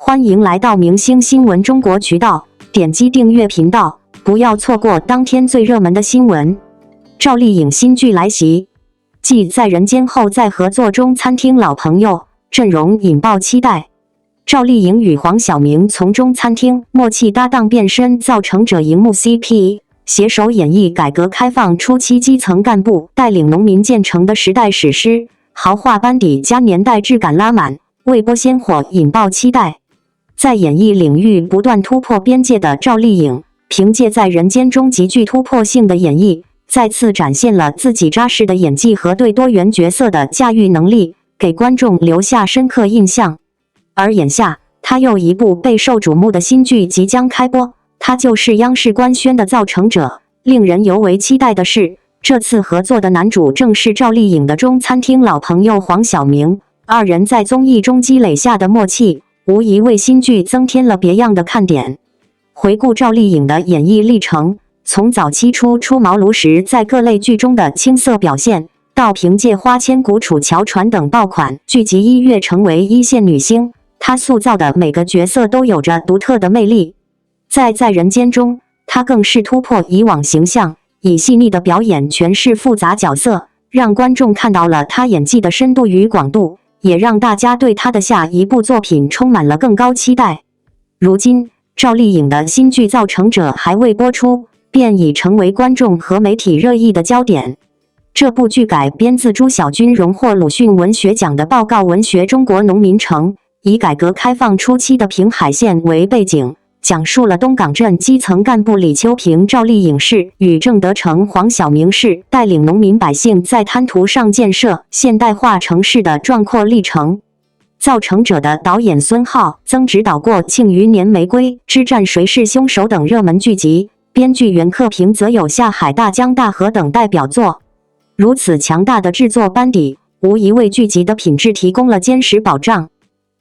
欢迎来到明星新闻中国渠道，点击订阅频道，不要错过当天最热门的新闻。赵丽颖新剧来袭，继在人间后，在合作中餐厅老朋友阵容引爆期待。赵丽颖与黄晓明从中餐厅默契搭档变身造成者荧幕 CP， 携手演绎改革开放初期基层干部带领农民建成的时代史诗，豪华班底加年代质感拉满，为播鲜活引爆期待。在演艺领域不断突破边界的赵丽颖，凭借在人间中极具突破性的演绎，再次展现了自己扎实的演技和对多元角色的驾驭能力，给观众留下深刻印象。而眼下，她又一部备受瞩目的新剧即将开播，她就是央视官宣的造成者。令人尤为期待的是，这次合作的男主正是赵丽颖的中餐厅老朋友黄晓明，二人在综艺中积累下的默契，无疑为新剧增添了别样的看点。回顾赵丽颖的演艺历程，从早期初出茅庐时在各类剧中的青涩表现，到凭借《花千骨》《楚乔传》等爆款剧集一跃成为一线女星，她塑造的每个角色都有着独特的魅力。在人间中，她更是突破以往形象，以细腻的表演诠释复杂角色，让观众看到了她演技的深度与广度，也让大家对她的下一部作品充满了更高期待。如今，赵丽颖的新剧《造成者》还未播出，便已成为观众和媒体热议的焦点。这部剧改编自朱晓军荣获鲁迅文学奖的报告文学《中国农民城》，以改革开放初期的平海县为背景，讲述了东港镇基层干部李秋平、赵丽颖氏与郑德成、黄晓明氏带领农民百姓在滩涂上建设现代化城市的壮阔历程。造成者的导演孙浩曾执导过《庆余年》《玫瑰之战》《谁是凶手》等热门剧集，编剧袁克平则有《下海大江大河》等代表作。如此强大的制作班底，无疑为剧集的品质提供了坚实保障。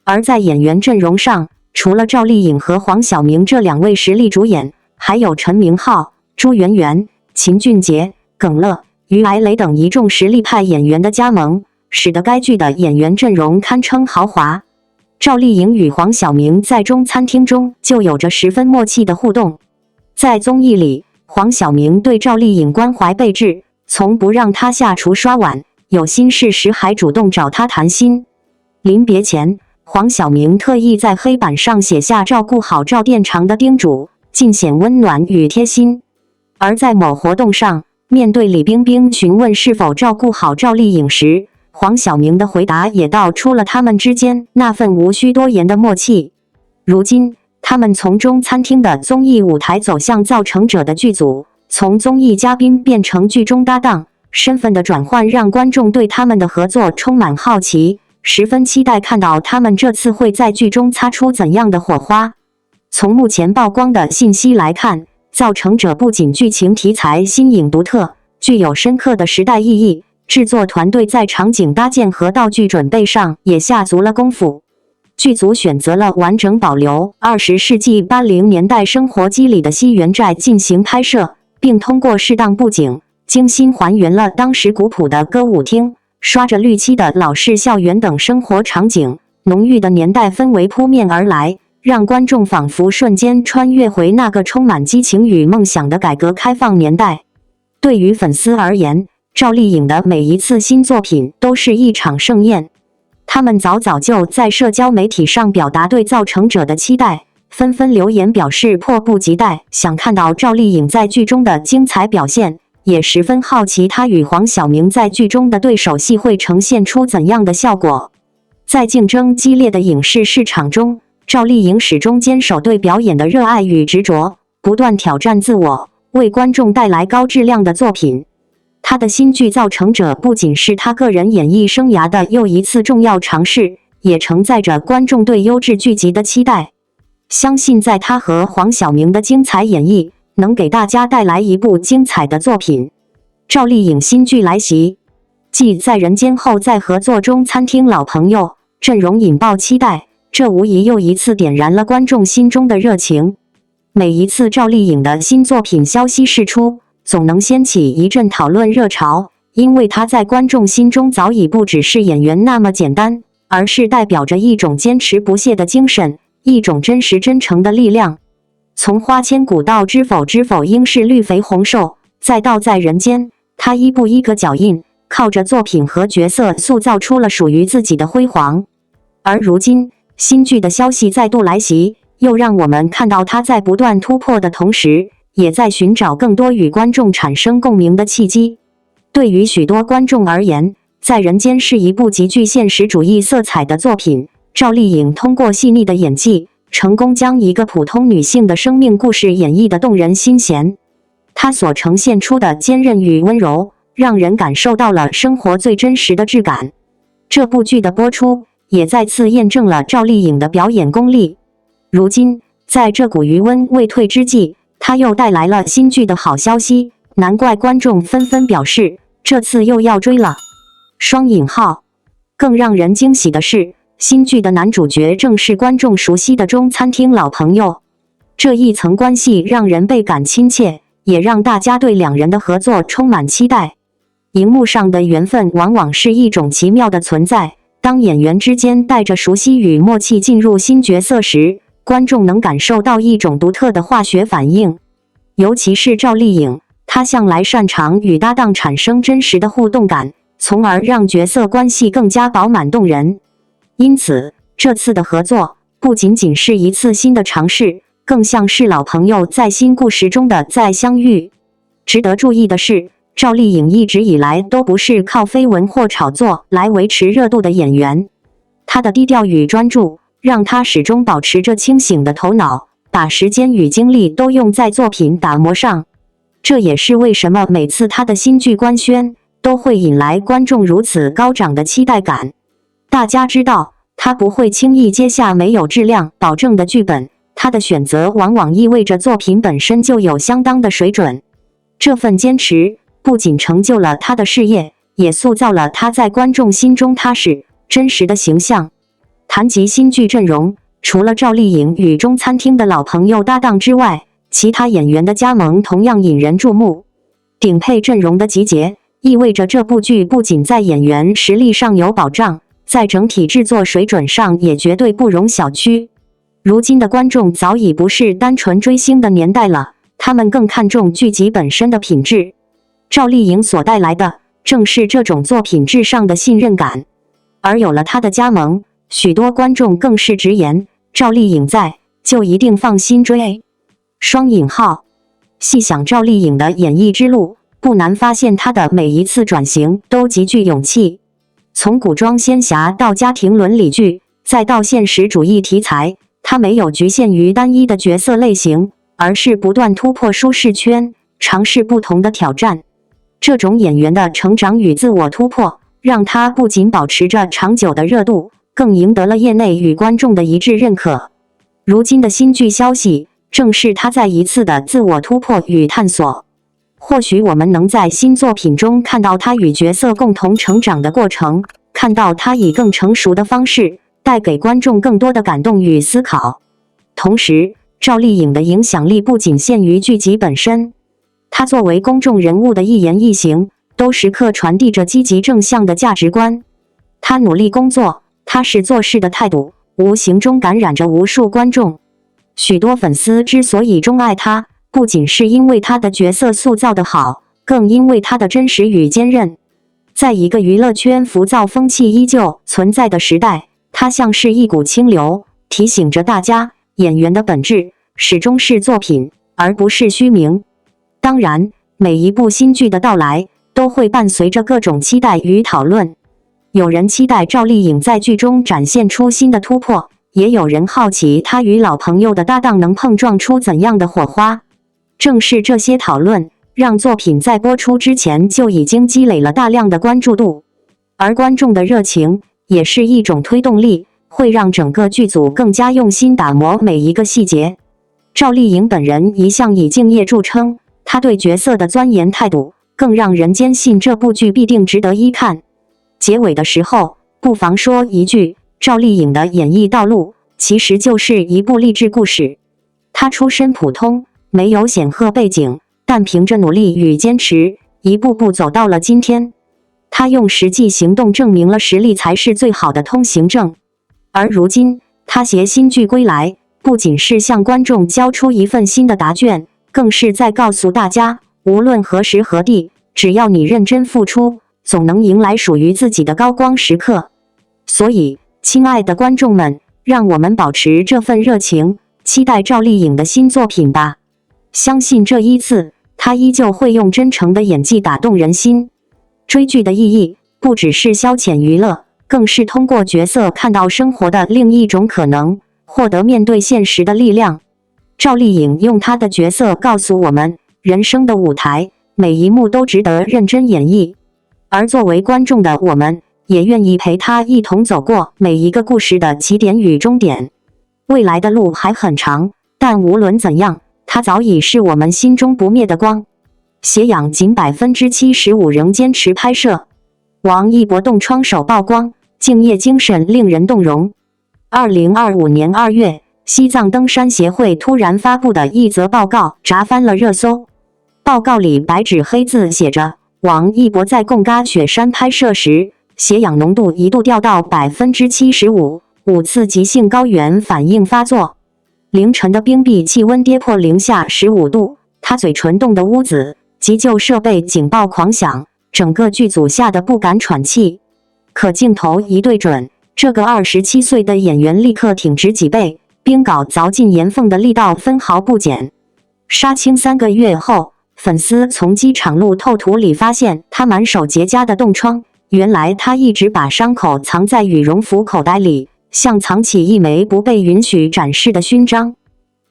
而在演员阵容上，除了赵丽颖和黄晓明这两位实力主演，还有陈明昊、朱媛媛、秦俊杰、耿乐、于艾蕾等一众实力派演员的加盟，使得该剧的演员阵容堪称豪华。赵丽颖与黄晓明在中餐厅中就有着十分默契的互动。在综艺里，黄晓明对赵丽颖关怀备至，从不让她下厨刷碗，有心事时还主动找她谈心。临别前，黄晓明特意在黑板上写下照顾好赵店长的叮嘱，尽显温暖与贴心。而在某活动上，面对李冰冰询问是否照顾好赵丽颖时，黄晓明的回答也道出了他们之间那份无需多言的默契。如今，他们从中餐厅的综艺舞台走向造成者的剧组，从综艺嘉宾变成剧中搭档，身份的转换让观众对他们的合作充满好奇，十分期待看到他们这次会在剧中擦出怎样的火花。从目前曝光的信息来看，造成者不仅剧情题材新颖独特，具有深刻的时代意义，制作团队在场景搭建和道具准备上也下足了功夫。剧组选择了完整保留20世纪80年代生活机理的西园寨进行拍摄，并通过适当布景，精心还原了当时古朴的歌舞厅、刷着绿漆的老式校园等生活场景，浓郁的年代氛围扑面而来，让观众仿佛瞬间穿越回那个充满激情与梦想的改革开放年代。对于粉丝而言，赵丽颖的每一次新作品都是一场盛宴。他们早就在社交媒体上表达对造成者的期待，纷纷留言表示迫不及待想看到赵丽颖在剧中的精彩表现，也十分好奇她与黄晓明在剧中的对手戏会呈现出怎样的效果。在竞争激烈的影视市场中，赵丽颖始终坚守对表演的热爱与执着，不断挑战自我，为观众带来高质量的作品。她的新剧《造成者》不仅是她个人演艺生涯的又一次重要尝试，也承载着观众对优质剧集的期待。相信在她和黄晓明的精彩演绎，能给大家带来一部精彩的作品。赵丽颖新剧来袭，继在人间后，在合作中餐厅老朋友阵容引爆期待，这无疑又一次点燃了观众心中的热情。每一次赵丽颖的新作品消息释出，总能掀起一阵讨论热潮，因为她在观众心中早已不只是演员那么简单，而是代表着一种坚持不懈的精神，一种真实真诚的力量。从花千骨到知否知否应是绿肥红瘦，再到在人间，他一步一个脚印，靠着作品和角色塑造出了属于自己的辉煌。而如今，新剧的消息再度来袭，又让我们看到他在不断突破的同时，也在寻找更多与观众产生共鸣的契机。对于许多观众而言，在人间是一部极具现实主义色彩的作品。赵丽颖通过细腻的演技，成功将一个普通女性的生命故事演绎得动人心弦。她所呈现出的坚韧与温柔，让人感受到了生活最真实的质感。这部剧的播出，也再次验证了赵丽颖的表演功力。如今，在这股余温未退之际，她又带来了新剧的好消息，难怪观众纷纷表示，这次又要追了。双引号。更让人惊喜的是，新剧的男主角正是观众熟悉的中餐厅老朋友，这一层关系让人倍感亲切，也让大家对两人的合作充满期待。荧幕上的缘分往往是一种奇妙的存在，当演员之间带着熟悉与默契进入新角色时，观众能感受到一种独特的化学反应。尤其是赵丽颖，她向来擅长与搭档产生真实的互动感，从而让角色关系更加饱满动人。因此，这次的合作不仅仅是一次新的尝试，更像是老朋友在新故事中的再相遇。值得注意的是，赵丽颖一直以来都不是靠绯闻或炒作来维持热度的演员，她的低调与专注，让她始终保持着清醒的头脑，把时间与精力都用在作品打磨上。这也是为什么每次她的新剧官宣，都会引来观众如此高涨的期待感。大家知道，他不会轻易接下没有质量保证的剧本，他的选择往往意味着作品本身就有相当的水准。这份坚持不仅成就了他的事业，也塑造了他在观众心中踏实、真实的形象。谈及新剧阵容，除了赵丽颖与中餐厅的老朋友搭档之外，其他演员的加盟同样引人注目。顶配阵容的集结，意味着这部剧不仅在演员实力上有保障，在整体制作水准上也绝对不容小觑。如今的观众早已不是单纯追星的年代了，他们更看重剧集本身的品质。赵丽颖所带来的，正是这种作品质上的信任感。而有了她的加盟，许多观众更是直言，赵丽颖在，就一定放心追。双引号。细想赵丽颖的演艺之路，不难发现她的每一次转型都极具勇气。从古装仙侠到家庭伦理剧，再到现实主义题材，她没有局限于单一的角色类型，而是不断突破舒适圈，尝试不同的挑战。这种演员的成长与自我突破，让她不仅保持着长久的热度，更赢得了业内与观众的一致认可。如今的新剧消息，正是她再一次的自我突破与探索。或许我们能在新作品中看到她与角色共同成长的过程，看到她以更成熟的方式带给观众更多的感动与思考。同时，赵丽颖的影响力不仅限于剧集本身，她作为公众人物的一言一行，都时刻传递着积极正向的价值观。她努力工作，踏实做事的态度，无形中感染着无数观众。许多粉丝之所以钟爱她，不仅是因为她的角色塑造得好，更因为她的真实与坚韧。在一个娱乐圈浮躁风气依旧存在的时代，她像是一股清流，提醒着大家，演员的本质始终是作品，而不是虚名。当然，每一部新剧的到来，都会伴随着各种期待与讨论。有人期待赵丽颖在剧中展现出新的突破，也有人好奇她与老朋友的搭档能碰撞出怎样的火花。正是这些讨论，让作品在播出之前就已经积累了大量的关注度。而观众的热情，也是一种推动力，会让整个剧组更加用心打磨每一个细节。赵丽颖本人一向以敬业著称，她对角色的钻研态度，更让人坚信这部剧必定值得一看。结尾的时候，不妨说一句，赵丽颖的演艺道路，其实就是一部励志故事。她出身普通，没有显赫背景，但凭着努力与坚持，一步步走到了今天。她用实际行动证明了实力才是最好的通行证。而如今，他携新剧归来，不仅是向观众交出一份新的答卷，更是在告诉大家，无论何时何地，只要你认真付出，总能迎来属于自己的高光时刻。所以，亲爱的观众们，让我们保持这份热情，期待赵丽颖的新作品吧。相信这一次，她依旧会用真诚的演技打动人心。追剧的意义，不只是消遣娱乐，更是通过角色看到生活的另一种可能，获得面对现实的力量。赵丽颖用她的角色告诉我们，人生的舞台，每一幕都值得认真演绎。而作为观众的我们，也愿意陪她一同走过每一个故事的起点与终点。未来的路还很长，但无论怎样，她早已是我们心中不灭的光。斜阳仅75%仍坚持拍摄。王一博冻疮手曝光，敬业精神令人动容。2025年2月，西藏登山协会突然发布的一则报告炸翻了热搜。报告里白纸黑字写着，王一博在贡嘎雪山拍摄时，血氧浓度一度掉到75%，5次急性高原反应发作。凌晨的冰壁气温跌破零下15度，他嘴唇冻得乌紫，急救设备警报狂响，整个剧组吓得不敢喘气。可镜头一对准，这个27岁的演员立刻挺直脊背，冰镐凿进岩缝的力道分毫不减。杀青3个月后，粉丝从机场路透图里发现他满手结痂的冻疮，原来他一直把伤口藏在羽绒服口袋里，像藏起一枚不被允许展示的勋章。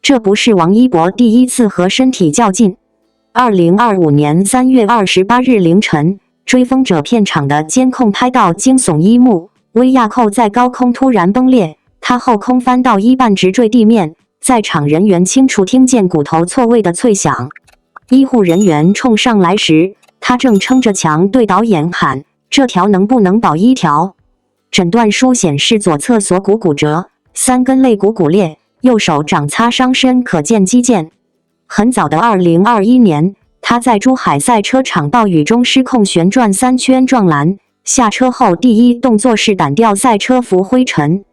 这不是王一博第一次和身体较劲。2025年3月28日凌晨，追风者片场的监控拍到惊悚一幕，威亚扣在高空突然崩裂，他后空翻到一半直坠地面，在场人员清楚听见骨头错位的脆响。医护人员冲上来时，他正撑着墙对导演喊：“这条能不能保一条？”诊断书显示左侧锁骨骨折，3根肋骨骨裂，右手掌擦伤深可见肌腱。很早的2021年，他在珠海赛车场暴雨中失控旋转3圈撞栏，下车后第一动作是掸掉赛车服灰尘。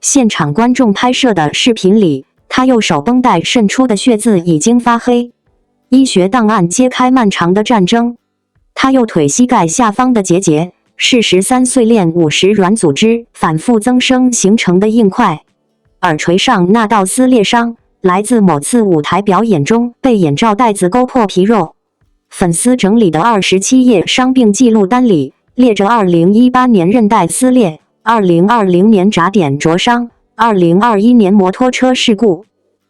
现场观众拍摄的视频里，他右手绷带渗出的血渍已经发黑。医学档案揭开漫长的战争。他右腿膝盖下方的结节是13岁链50软组织反复增生形成的硬块。耳垂上那道撕裂伤来自某次舞台表演中被眼罩带子勾破皮肉。粉丝整理的27页伤病记录单里列着2018年韧带撕裂、2020年眨点灼伤、2021年摩托车事故。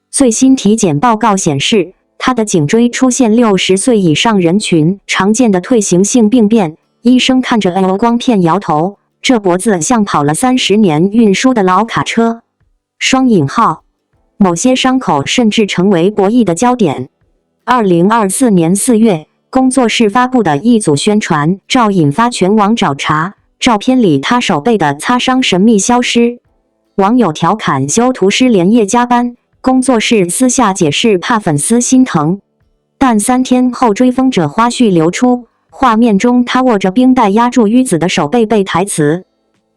最新体检报告显示，他的颈椎出现60岁以上人群常见的退行性病变。医生看着 L 光片摇头，这脖子像跑了30年运输的老卡车。双引号，某些伤口甚至成为博弈的焦点。2024年4月，工作室发布的一组宣传照引发全网找茬，照片里他手背的擦伤神秘消失。网友调侃修图师连夜加班，工作室私下解释怕粉丝心疼。但3天后追风者花絮流出，画面中他握着冰带压住淤紫的手背背台词：“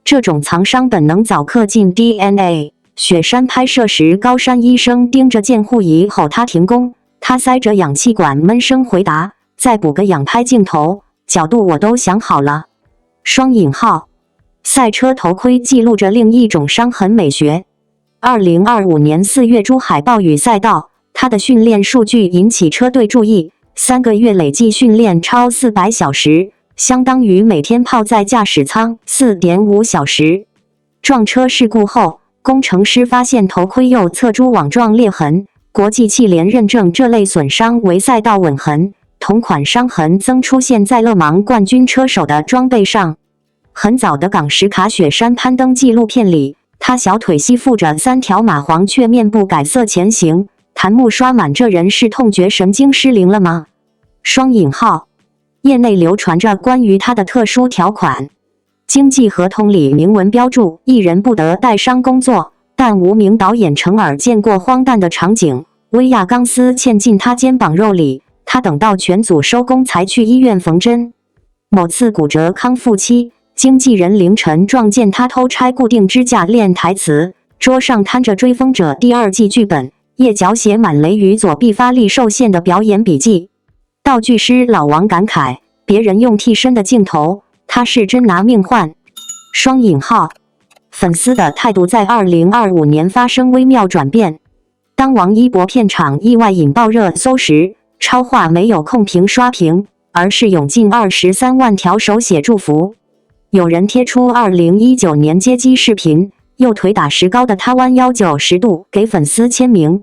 这种藏伤本能早刻进 DNA。”雪山拍摄时，高山医生盯着监护仪吼他停工，他塞着氧气管闷声回答：“再补个仰拍镜头，角度我都想好了。”双引号。赛车头盔记录着另一种伤痕美学。2025年4月珠海暴雨赛道，他的训练数据引起车队注意，3个月累计训练超400小时，相当于每天泡在驾驶舱4.5小时。撞车事故后，工程师发现头盔右侧蛛网状裂痕，国际汽联认证这类损伤为赛道吻痕，同款伤痕曾出现在勒芒冠军车手的装备上。很早的港石卡雪山攀登纪录片里，他小腿吸附着3条蚂蟥却面不改色前行，弹幕刷满这人是痛觉神经失灵了吗？双引号。业内流传着关于他的特殊条款。经纪合同里明文标注艺人不得带伤工作，但无名导演程耳见过荒诞的场景，威亚钢丝嵌进他肩膀肉里，他等到全组收工才去医院缝针。某次骨折康复期，经纪人凌晨撞见他偷拆固定支架链台词：“桌上摊着《追风者》第2季剧本，页脚写满雷与左臂发力受限的表演笔记。道具师老王感慨：别人用替身的镜头，他是真拿命换。双引号。粉丝的态度在2025年发生微妙转变。当王一博片场意外引爆热搜时，超话没有控评刷屏，而是涌进23万条手写祝福。有人贴出2019年接机视频，右腿打石膏的他弯腰90度给粉丝签名。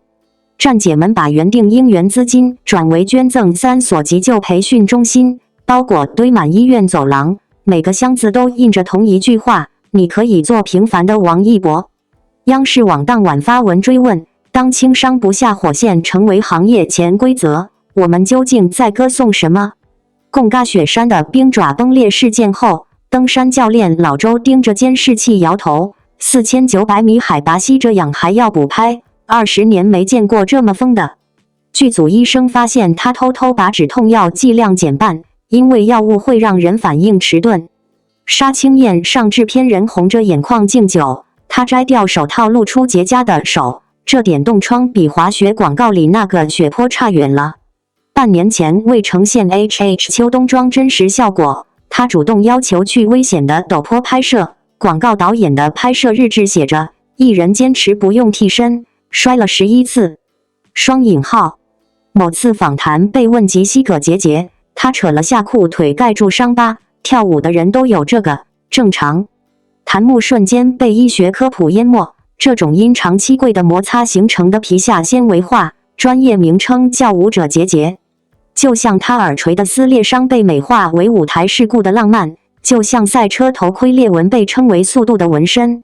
站姐们把原定应援资金转为捐赠3所急救培训中心，包裹堆满医院走廊，每个箱子都印着同一句话：你可以做平凡的王一博。央视网当晚发文追问：当轻伤不下火线成为行业潜规则，我们究竟在歌颂什么？贡嘎雪山的冰爪崩裂事件后，登山教练老周盯着监视器摇头：4900米海拔吸着氧还要补拍，20年没见过这么疯的。剧组医生发现他偷偷把止痛药剂量减半，因为药物会让人反应迟钝。杀青宴上制片人红着眼眶敬酒，他摘掉手套露出结痂的手，这点冻疮比滑雪广告里那个雪坡差远了。半年前为呈现 HH 秋冬装真实效果，他主动要求去危险的陡坡拍摄。广告导演的拍摄日志写着：艺人坚持不用替身，摔了11次。双引号。某次访谈被问及膝葛结节，他扯了下裤腿盖住伤疤，跳舞的人都有这个，正常。弹幕瞬间被医学科普淹没，这种因长期跪的摩擦形成的皮下纤维化，专业名称叫舞者结节。就像他耳垂的撕裂伤被美化为舞台事故的浪漫，就像赛车头盔裂纹被称为速度的纹身。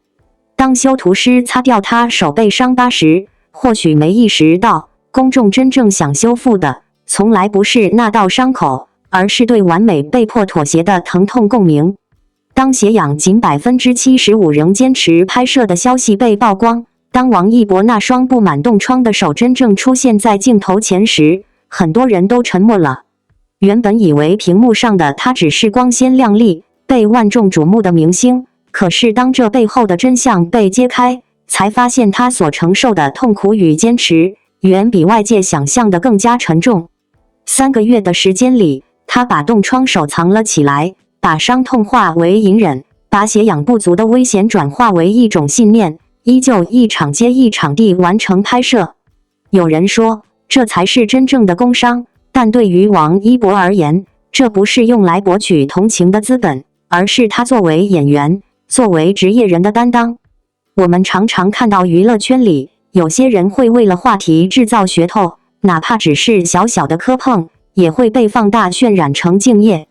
当修图师擦掉他手背伤疤时，或许没意识到，公众真正想修复的，从来不是那道伤口，而是对完美被迫妥协的疼痛共鸣。当血氧仅75%仍坚持拍摄的消息被曝光，当王一博那双布满冻疮的手真正出现在镜头前时，很多人都沉默了。原本以为屏幕上的他只是光鲜亮丽、被万众瞩目的明星，可是当这背后的真相被揭开，才发现他所承受的痛苦与坚持，远比外界想象的更加沉重。3个月的时间里，他把冻疮手藏了起来，把伤痛化为隐忍，把血氧不足的危险转化为一种信念，依旧一场接一场地完成拍摄。有人说，这才是真正的工伤，但对于王一博而言，这不是用来博取同情的资本，而是他作为演员、作为职业人的担当。我们常常看到娱乐圈里，有些人会为了话题制造噱头，哪怕只是小小的磕碰，也会被放大渲染成敬业。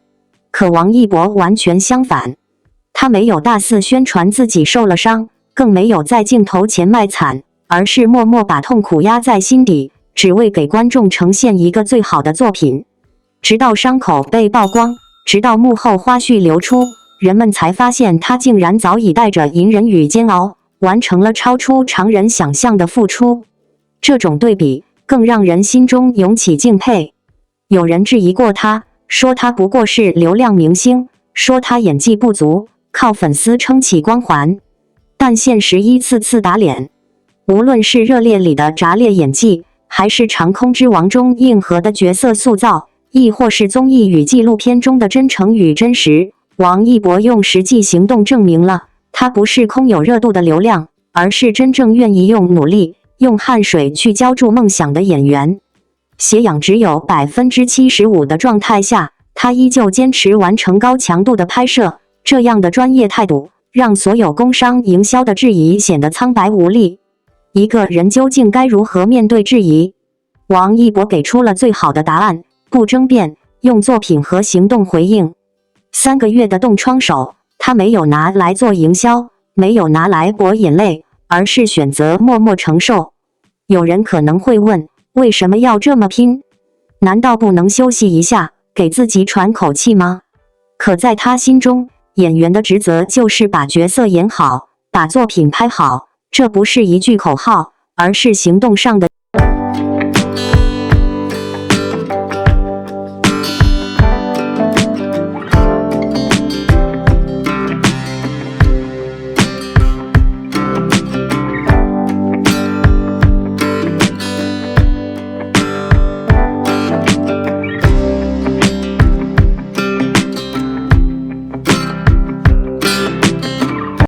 可王一博完全相反，他没有大肆宣传自己受了伤，更没有在镜头前卖惨，而是默默把痛苦压在心底，只为给观众呈现一个最好的作品。直到伤口被曝光，直到幕后花絮流出，人们才发现他竟然早已带着隐忍与煎熬，完成了超出常人想象的付出。这种对比更让人心中涌起敬佩。有人质疑过他，说他不过是流量明星，说他演技不足，靠粉丝撑起光环。但现实一次次打脸。无论是热烈里的炸裂演技，还是长空之王中硬核的角色塑造，亦或是综艺与纪录片中的真诚与真实，王一博用实际行动证明了，他不是空有热度的流量，而是真正愿意用努力、用汗水去浇筑梦想的演员。血氧只有75%的状态下，他依旧坚持完成高强度的拍摄，这样的专业态度，让所有工商营销的质疑显得苍白无力。一个人究竟该如何面对质疑？王一博给出了最好的答案，不争辩，用作品和行动回应。3个月的冻疮手，他没有拿来做营销，没有拿来博眼泪，而是选择默默承受。有人可能会问，为什么要这么拼？难道不能休息一下，给自己喘口气吗？可在他心中，演员的职责就是把角色演好，把作品拍好，这不是一句口号，而是行动上的